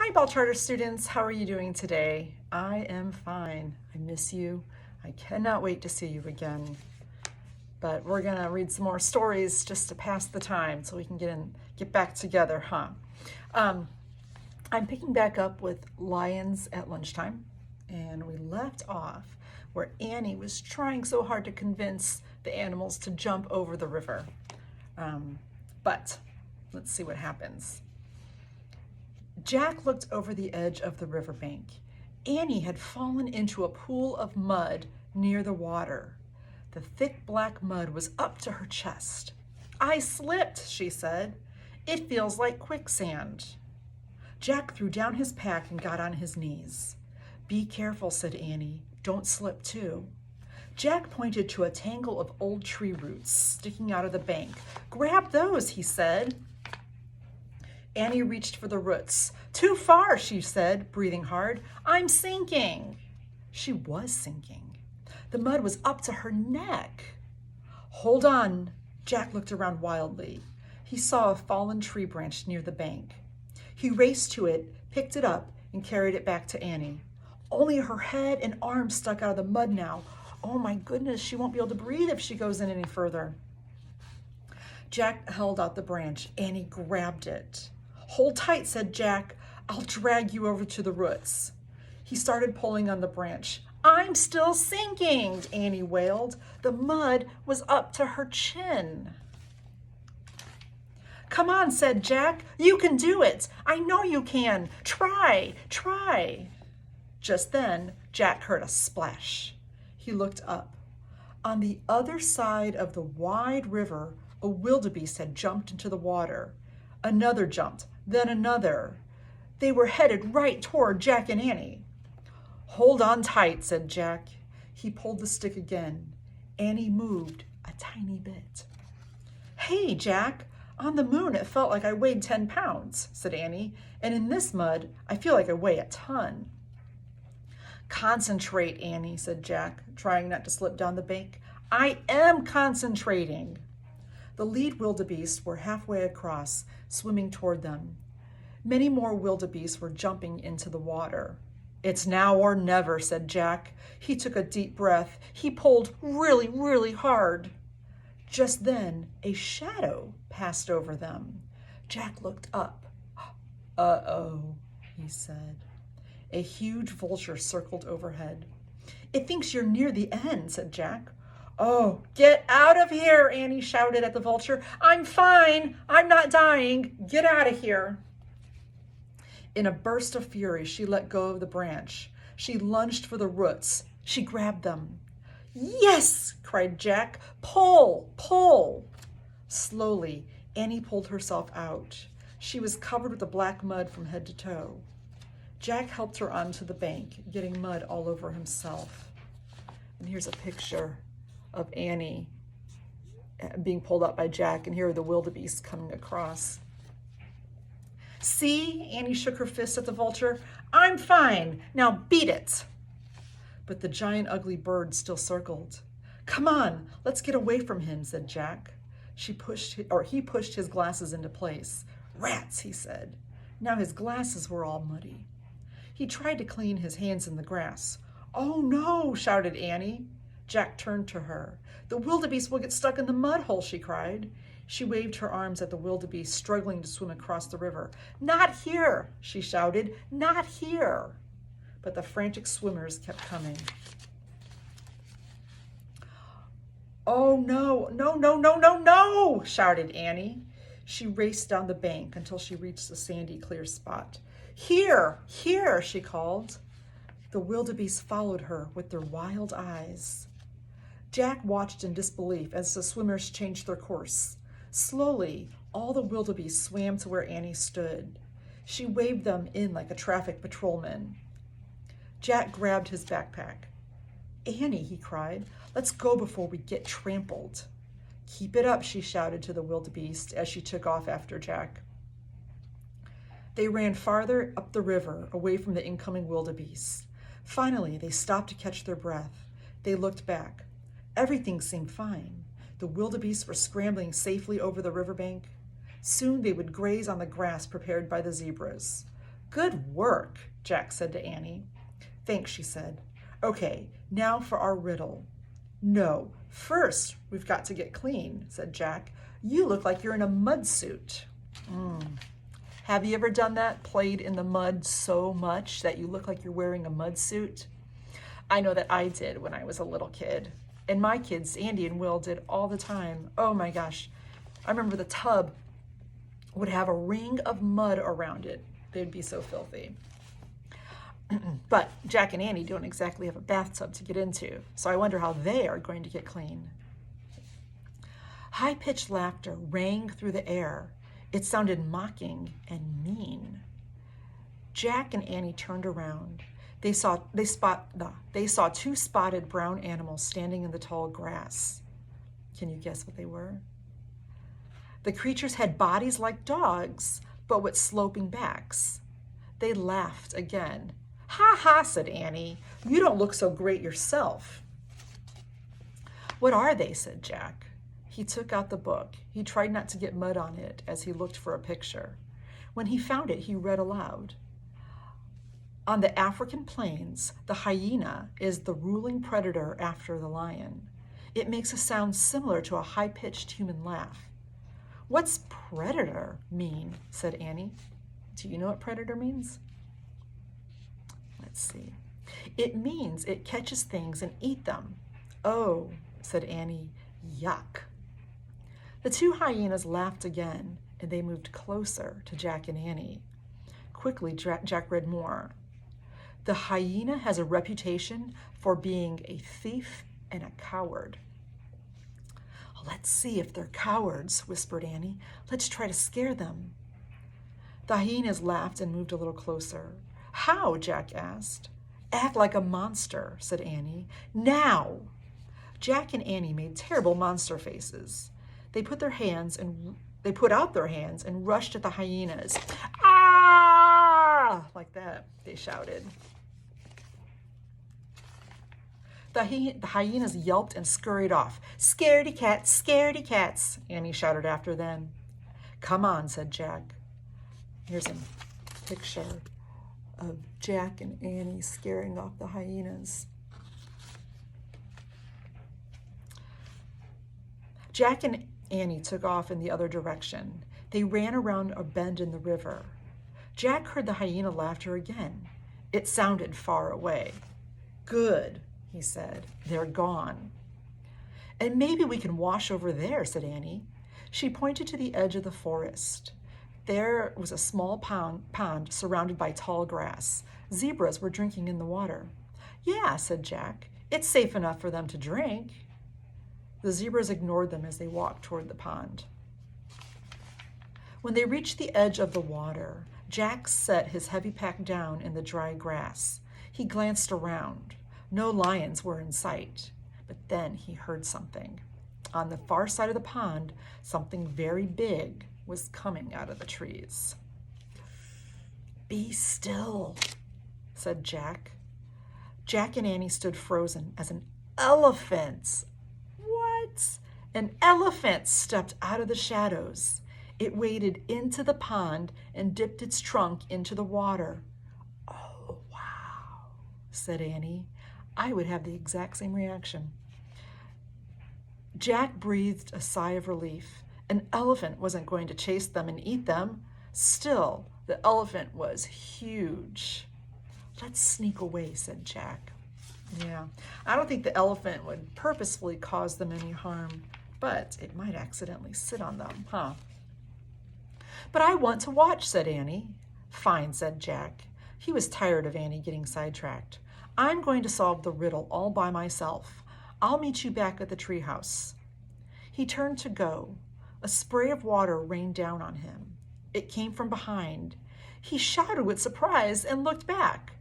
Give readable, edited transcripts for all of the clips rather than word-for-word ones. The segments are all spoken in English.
Hi, Ball Charter students. How are you doing today? I am fine. I miss you. I cannot wait to see you again. But we're gonna read some more stories just to pass the time so we can get back together, huh? I'm picking back up with Lions at Lunchtime, and we left off where Annie was trying so hard to convince the animals to jump over the river. But let's see what happens. Jack looked over the edge of the riverbank. Annie had fallen into a pool of mud near the water. The thick black mud was up to her chest. "I slipped," she said. "It feels like quicksand." Jack threw down his pack and got on his knees. "Be careful," said Annie. "Don't slip too." Jack pointed to a tangle of old tree roots sticking out of the bank. "Grab those," he said. Annie reached for the roots. "Too far," she said, breathing hard. "I'm sinking." She was sinking. The mud was up to her neck. "Hold on." Jack looked around wildly. He saw a fallen tree branch near the bank. He raced to it, picked it up, and carried it back to Annie. Only her head and arms stuck out of the mud now. Oh my goodness, she won't be able to breathe if she goes in any further. Jack held out the branch. Annie grabbed it. "Hold tight," said Jack. "I'll drag you over to the roots." He started pulling on the branch. "I'm still sinking," Annie wailed. The mud was up to her chin. "Come on," said Jack. "You can do it. I know you can. Try, try." Just then, Jack heard a splash. He looked up. On the other side of the wide river, a wildebeest had jumped into the water. Another jumped, then another. They were headed right toward Jack and Annie. "Hold on tight," said Jack. He pulled the stick again. Annie moved a tiny bit. "Hey, Jack, on the moon it felt like I weighed 10 pounds, said Annie, "and in this mud I feel like I weigh a ton." "Concentrate, Annie," said Jack, trying not to slip down the bank. "I am concentrating." The lead wildebeest were halfway across, swimming toward them. Many more wildebeest were jumping into the water. "It's now or never," said Jack. He took a deep breath. He pulled really, really hard. Just then, a shadow passed over them. Jack looked up. "Uh-oh," he said. A huge vulture circled overhead. "It thinks you're near the end," said Jack. "Oh, get out of here," Annie shouted at the vulture. "I'm fine. I'm not dying. Get out of here." In a burst of fury, she let go of the branch. She lunged for the roots. She grabbed them. "Yes!" cried Jack. "Pull! Pull!" Slowly, Annie pulled herself out. She was covered with the black mud from head to toe. Jack helped her onto the bank, getting mud all over himself. And here's a picture of Annie being pulled up by Jack, and here are the wildebeest coming across. "See?" Annie shook her fist at the vulture. "I'm fine. Now beat it." But the giant ugly bird still circled. "Come on, let's get away from him," said Jack. He pushed his glasses into place. "Rats," he said. Now his glasses were all muddy. He tried to clean his hands in the grass. "Oh no," shouted Annie. Jack turned to her. "The wildebeest will get stuck in the mud hole," she cried. She waved her arms at the wildebeest struggling to swim across the river. "Not here," she shouted. "Not here." But the frantic swimmers kept coming. "Oh no, no, no, no, no, no," shouted Annie. She raced down the bank until she reached a sandy, clear spot. "Here, here," she called. The wildebeest followed her with their wild eyes. Jack watched in disbelief as the swimmers changed their course. Slowly, all the wildebeest swam to where Annie stood. She waved them in like a traffic patrolman. Jack grabbed his backpack. "Annie," he cried, "let's go before we get trampled." "Keep it up," she shouted to the wildebeest as she took off after Jack. They ran farther up the river, away from the incoming wildebeest. Finally, they stopped to catch their breath. They looked back. Everything seemed fine. The wildebeest were scrambling safely over the riverbank. Soon they would graze on the grass prepared by the zebras. Good work, Jack said to Annie. Thanks, she said. Okay, now for our riddle. No, first we've got to get clean, said Jack. You look like you're in a mud suit. Have you ever done that? Played in the mud so much that you look like you're wearing a mud suit? I know that I did when I was a little kid. And my kids, Andy and Will, did all the time. Oh my gosh. I remember the tub would have a ring of mud around it. They'd be so filthy. But Jack and Annie don't exactly have a bathtub to get into, so I wonder how they are going to get clean. High-pitched laughter rang through the air. It sounded mocking and mean. Jack and Annie turned around. They saw two spotted brown animals standing in the tall grass. Can you guess what they were? The creatures had bodies like dogs, but with sloping backs. They laughed again. Ha ha, said Annie. You don't look so great yourself. What are they? Said Jack. He took out the book. He tried not to get mud on it as he looked for a picture. When he found it, he read aloud. On the African plains, the hyena is the ruling predator after the lion. It makes a sound similar to a high-pitched human laugh. What's predator mean? Said Annie. Do you know what predator means? Let's see. It means it catches things and eats them. Oh, said Annie. Yuck. The two hyenas laughed again, and they moved closer to Jack and Annie. Quickly, Jack read more. The hyena has a reputation for being a thief and a coward. Let's see if they're cowards, whispered Annie. Let's try to scare them. The hyenas laughed and moved a little closer. How? Jack asked. Act like a monster, said Annie. Now! Jack and Annie made terrible monster faces. They put out their hands and rushed at the hyenas. Ah! Like that, they shouted. The hyenas yelped and scurried off. Scaredy cats, Annie shouted after them. Come on, said Jack. Here's a picture of Jack and Annie scaring off the hyenas. Jack and Annie took off in the other direction. They ran around a bend in the river. Jack heard the hyena laughter again. It sounded far away. Good, he said. They're gone. And maybe we can wash over there, said Annie. She pointed to the edge of the forest. There was a small pond surrounded by tall grass. Zebras were drinking in the water. Yeah, said Jack. It's safe enough for them to drink. The zebras ignored them as they walked toward the pond. When they reached the edge of the water, Jack set his heavy pack down in the dry grass. He glanced around. No lions were in sight, but then he heard something. On the far side of the pond, something very big was coming out of the trees. Be still, said Jack. Jack and Annie stood frozen as an elephant. What? An elephant stepped out of the shadows. It waded into the pond and dipped its trunk into the water. Oh, wow, said Annie. I would have the exact same reaction. Jack breathed a sigh of relief. An elephant wasn't going to chase them and eat them. Still, the elephant was huge. Let's sneak away, said Jack. Yeah, I don't think the elephant would purposefully cause them any harm, but it might accidentally sit on them, huh? But I want to watch, said Annie. Fine, said Jack. He was tired of Annie getting sidetracked. I'm going to solve the riddle all by myself. I'll meet you back at the treehouse. He turned to go. A spray of water rained down on him. It came from behind. He shouted with surprise and looked back.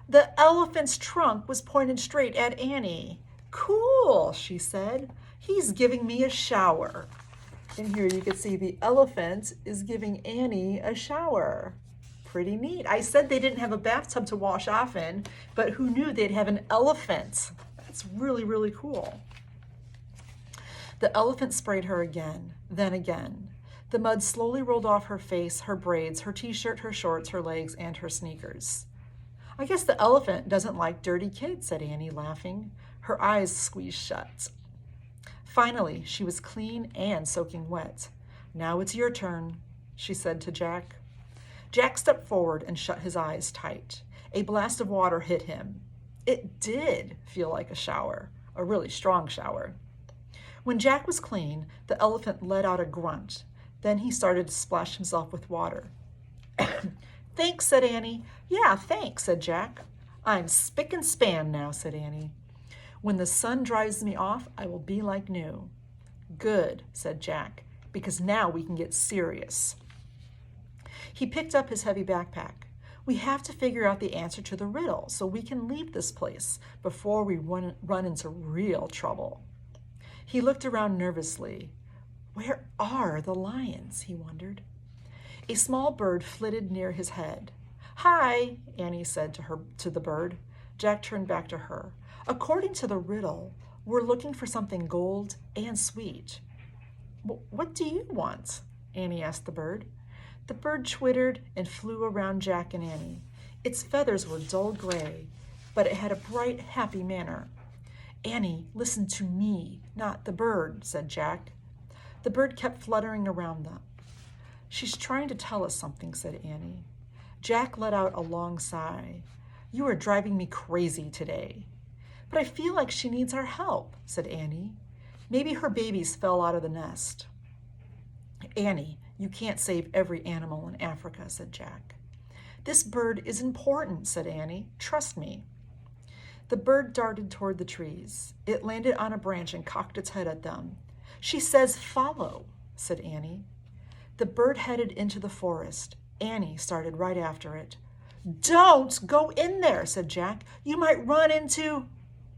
The elephant's trunk was pointed straight at Annie. Cool, she said. He's giving me a shower. And here you can see the elephant is giving Annie a shower. Pretty neat. I said they didn't have a bathtub to wash off in, but who knew they'd have an elephant? That's really, really cool. The elephant sprayed her again, then again. The mud slowly rolled off her face, her braids, her t-shirt, her shorts, her legs, and her sneakers. I guess the elephant doesn't like dirty kids, said Annie, laughing. Her eyes squeezed shut. Finally, she was clean and soaking wet. Now it's your turn, she said to Jack. Jack stepped forward and shut his eyes tight. A blast of water hit him. It did feel like a shower, a really strong shower. When Jack was clean, the elephant let out a grunt. Then he started to splash himself with water. Thanks, said Annie. Yeah, thanks, said Jack. I'm spick and span now, said Annie. When the sun dries me off, I will be like new. Good, said Jack, because now we can get serious. He picked up his heavy backpack. We have to figure out the answer to the riddle so we can leave this place before we run into real trouble. He looked around nervously. Where are the lions? He wondered. A small bird flitted near his head. Hi, Annie said to the bird. Jack turned back to her. According to the riddle, we're looking for something gold and sweet. What do you want? Annie asked the bird. The bird twittered and flew around Jack and Annie. Its feathers were dull gray, but it had a bright, happy manner. Annie, listen to me, not the bird, said Jack. The bird kept fluttering around them. She's trying to tell us something, said Annie. Jack let out a long sigh. You are driving me crazy today. But I feel like she needs our help, said Annie. Maybe her babies fell out of the nest. Annie, you can't save every animal in Africa, said Jack. This bird is important, said Annie. Trust me. The bird darted toward the trees. It landed on a branch and cocked its head at them. She says follow, said Annie. The bird headed into the forest. Annie started right after it. Don't go in there, said Jack. You might run into...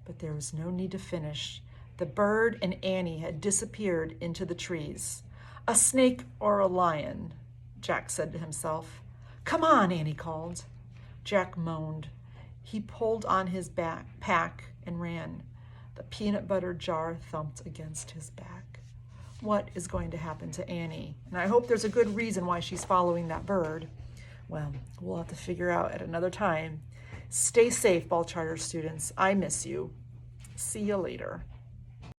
But there was no need to finish. The bird and Annie had disappeared into the trees. A snake or a lion, Jack said to himself. Come on, Annie called. Jack moaned. He pulled on his backpack and ran. The peanut butter jar thumped against his back. What is going to happen to Annie? And I hope there's a good reason why she's following that bird. Well, we'll have to figure out at another time. Stay safe, Ball Charter students. I miss you. See you later.